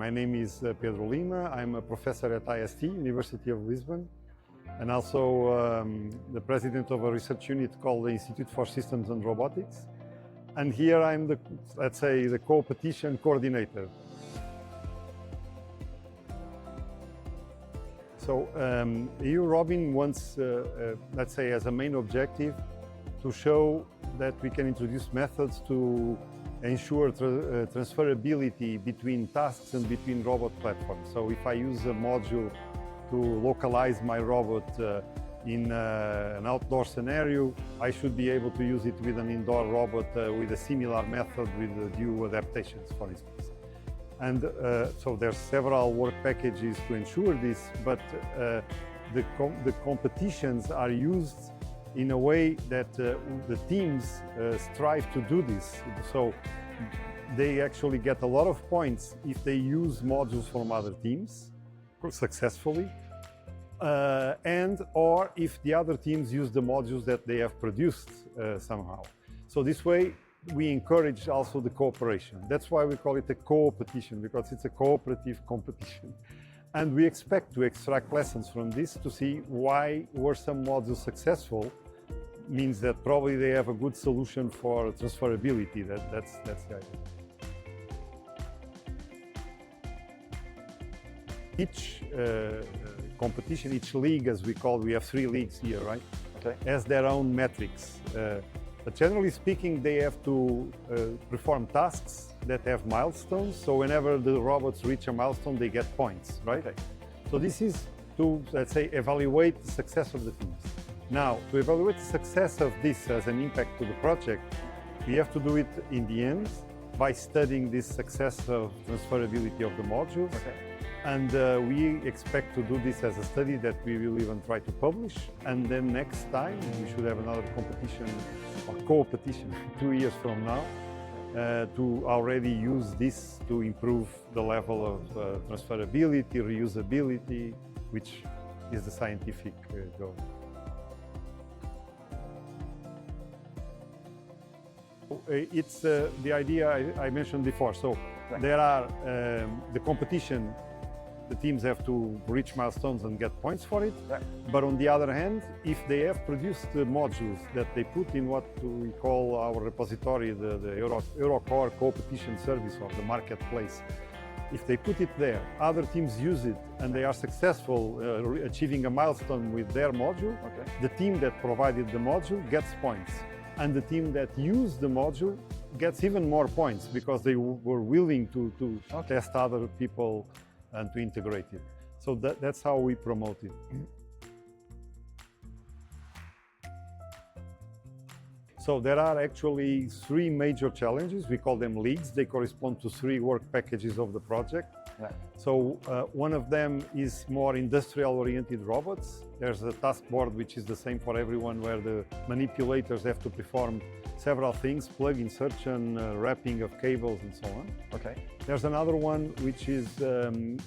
My name is Pedro Lima. I'm a professor at IST, University of Lisbon, and also the president of a research unit called the Institute for Systems and Robotics. And here I'm the, let's say, the Coopetition coordinator. So euROBIN wants, let's say, as a main objective to show that we can introduce methods to ensure transferability between tasks and between robot platforms. So if I use a module to localize my robot in an outdoor scenario, I should be able to use it with an indoor robot with a similar method with due adaptations, for instance. And so there's several work packages to ensure this, but the competitions are used in a way that the teams strive to do this. So they actually get a lot of points if they use modules from other teams successfully, or if the other teams use the modules that they have produced somehow. So this way, we encourage also the cooperation. That's why we call it a coopetition, because it's a cooperative competition. And we expect to extract lessons from this to see why were some modules successful. Means that probably they have a good solution for transferability. That's the idea. Each competition, each league, as we call, we have 3 leagues here, right? Okay. Has their own metrics. But generally speaking, they have to perform tasks that have milestones. So whenever the robots reach a milestone, they get points, right? Okay. So this is to, let's say, evaluate the success of the teams. Now, to evaluate the success of this as an impact to the project, we have to do it in the end by studying this success of transferability of the modules. Okay. And we expect to do this as a study that we will even try to publish. And then next time, we should have another competition or co-petition 2 years from now to already use this to improve the level of transferability, reusability, which is the scientific goal. It's the idea I mentioned before. So there are the competition, the teams have to reach milestones and get points for it. But on the other hand, if they have produced the modules that they put in what we call our repository, the EuroCore Coopetition service or the marketplace, if they put it there, other teams use it and they are successful achieving a milestone with their module, the team that provided the module gets points. And the team that used the module gets even more points because they were willing to test other people and to integrate it. So that's how we promote it. So there are actually 3 major challenges. We call them leagues. They correspond to 3 work packages of the project. Yeah. So one of them is more industrial-oriented robots. There's a task board which is the same for everyone, where the manipulators have to perform several things: plug insertion, wrapping of cables, and so on. Okay. There's another one which is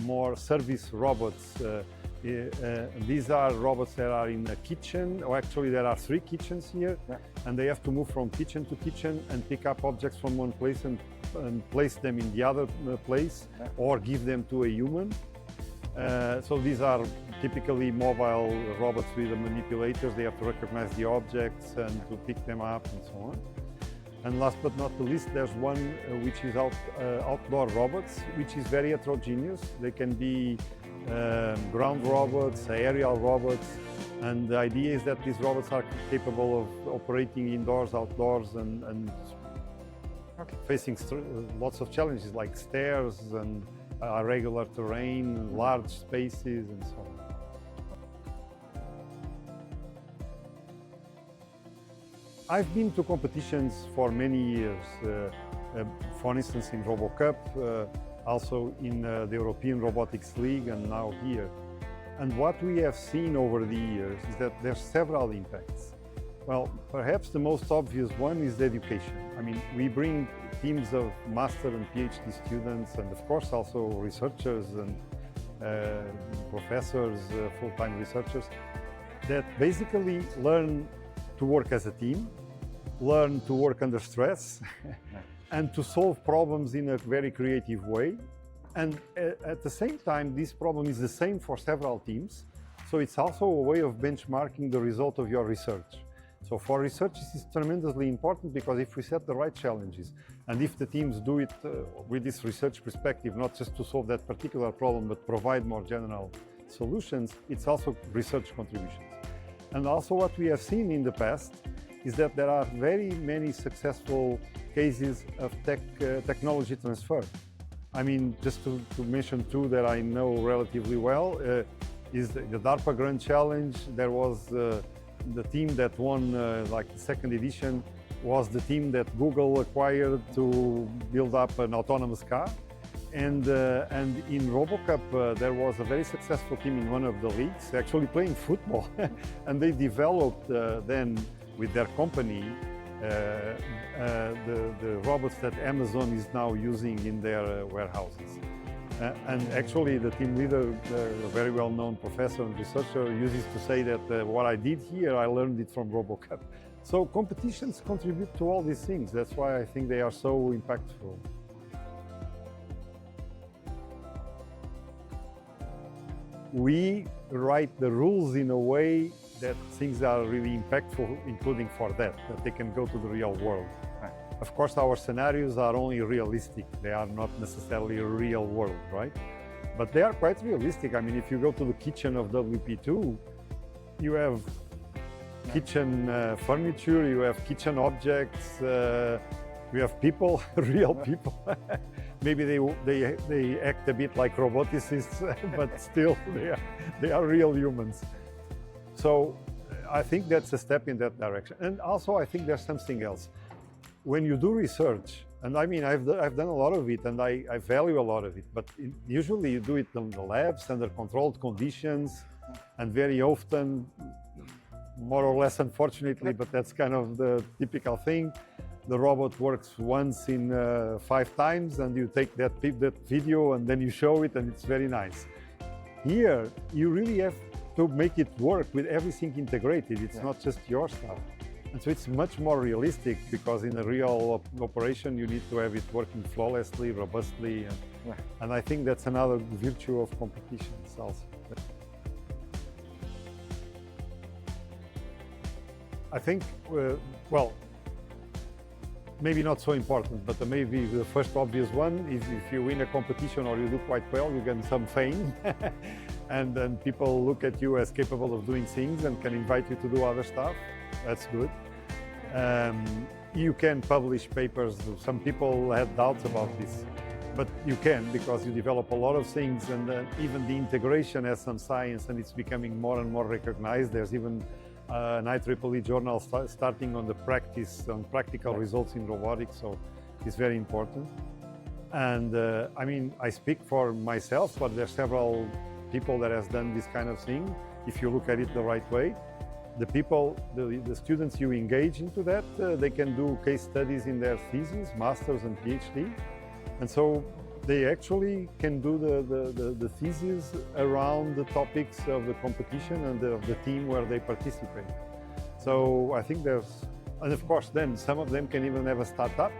more service robots. These are robots that are in a kitchen, or actually there are 3 kitchens here, and they have to move from kitchen to kitchen and pick up objects from one place and place them in the other place, or give them to a human. So these are typically mobile robots with the manipulators. They have to recognize the objects and to pick them up and so on. And last but not the least, there's one which is outdoor robots, which is very heterogeneous. They can be ground robots, aerial robots, and the idea is that these robots are capable of operating indoors, outdoors, and facing lots of challenges like stairs and irregular terrain, large spaces, and so on. I've been to competitions for many years, for instance in RoboCup, also in the European Robotics League, and now here. And what we have seen over the years is that there's several impacts. Well, perhaps the most obvious one is the education. I mean, we bring teams of master and PhD students, and of course also researchers and professors, full-time researchers, that basically learn to work as a team, learn to work under stress, and to solve problems in a very creative way. And at the same time, this problem is the same for several teams. So it's also a way of benchmarking the result of your research. So for research, this is tremendously important because if we set the right challenges and if the teams do it with this research perspective, not just to solve that particular problem, but provide more general solutions, it's also research contributions. And also what we have seen in the past is that there are very many successful cases of technology transfer. I mean, just to mention two that I know relatively well, is the DARPA Grand Challenge. There was the team that won like the second edition was the team that Google acquired to build up an autonomous car. And in RoboCup, there was a very successful team in one of the leagues actually playing football. And they developed then with their company the robots that Amazon is now using in their warehouses. And actually the team leader, a very well-known professor and researcher, uses to say that what I did here, I learned it from RoboCup. So competitions contribute to all these things. That's why I think they are so impactful. We write the rules in a way that things are really impactful, including for that they can go to the real world. Right. Of course, our scenarios are only realistic. They are not necessarily a real world, right? But they are quite realistic. I mean, if you go to the kitchen of WP2, you have kitchen furniture, you have kitchen objects, you have people, real people. Maybe they act a bit like roboticists, but still they are real humans. So I think that's a step in that direction. And also I think there's something else. When you do research, and I mean, I've done a lot of it and I value a lot of it, but usually you do it in the labs under controlled conditions, and very often, more or less unfortunately, but that's kind of the typical thing, the robot works once in 5 times and you take that video and then you show it and it's very nice. Here, you really have to make it work with everything integrated. It's not just your stuff. And so it's much more realistic because in a real operation, you need to have it working flawlessly, robustly. And I think that's another virtue of competitions also. I think, well, maybe not so important, but maybe the first obvious one is if you win a competition or you do quite well, you get some fame. And then people look at you as capable of doing things and can invite you to do other stuff. That's good. You can publish papers. Some people had doubts about this, but you can because you develop a lot of things, and even the integration has some science and it's becoming more and more recognized. There's even an IEEE journal starting on the practical results in robotics, so it's very important. And I mean, I speak for myself, but there are several people that has done this kind of thing. If you look at it the right way, the people, the students you engage into that, they can do case studies in their thesis, masters and PhD. And so they actually can do the thesis around the topics of the competition and of the team where they participate. So I think there's, and of course then some of them can even have a startup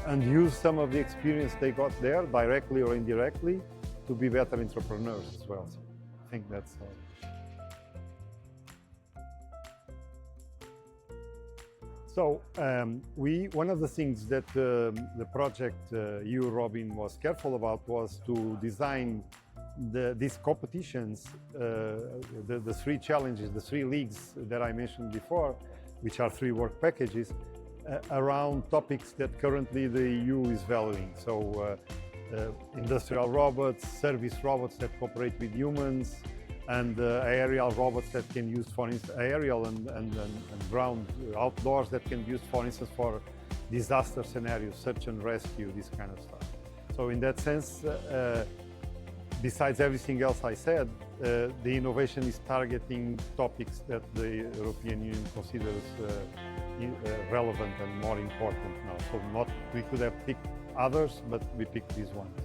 and use some of the experience they got there, directly or indirectly, to be better entrepreneurs as well. So I think that's So one of the things that the project euROBIN was careful about was to design these competitions, the 3 challenges, the 3 leagues that I mentioned before, which are 3 work packages, around topics that currently the EU is valuing. So industrial robots, service robots that cooperate with humans, and aerial robots that can use, for instance, aerial and ground outdoors that can be used, for instance, for disaster scenarios, search and rescue, this kind of stuff. So in that sense, besides everything else I said, the innovation is targeting topics that the European Union considers relevant and more important now. So we could have picked others, but we picked these ones.